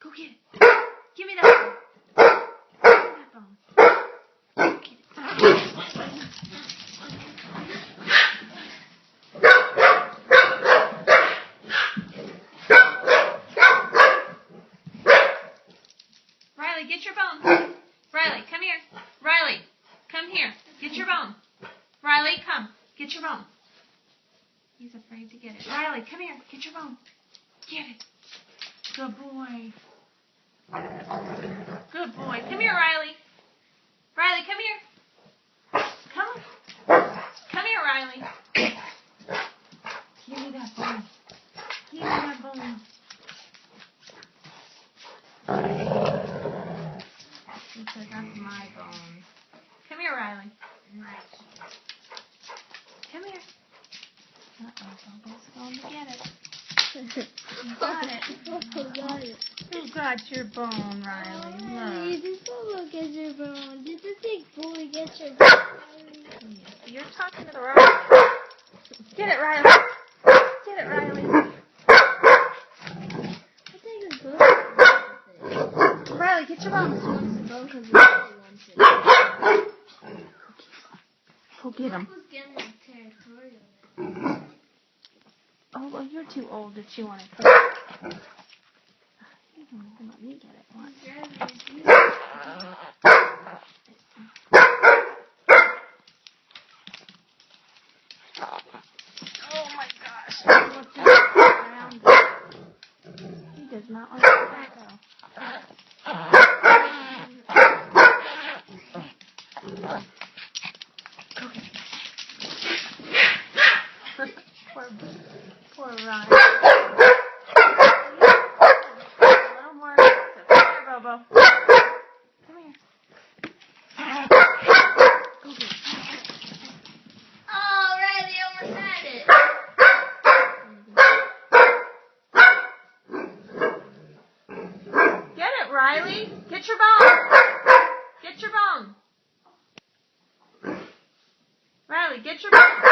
Go get it. Give me that bone. Give me that bone. Go get it. Riley, get your bone. Riley, come here. Riley, come here. Get your bone. Riley, come. Get your bone. He's afraid to get it. Riley, come here. Get your bone. Get it. Good boy. Good boy. Come here, Riley. Riley, come here. Come on. Come here, Riley. Give me that bone. Give me that bone. He said, that's my bone. Come here, Riley. Come here. Uh-oh, Bobo's going to get it. You got it. Who got your bone, Riley? Look. Did Bobo get your bone? Did the big boy get your bone? You're talking to the wrong one. Get it, Riley. Get it, Riley. I think it's both. Riley, get your bone. She wants the bone because he wants it. Go get him. Who's getting the territorial? Oh, well, you're too old if you want to cook. You don't even let me get it once. Oh my gosh. Look around it. He does not want to let go. Poor Ryan. A little more aggressive. Come here, Bobo. Come here. Go get it. Oh, Riley almost had it. Get it, Riley. Get your bone. Get your bone. Riley, get your bone.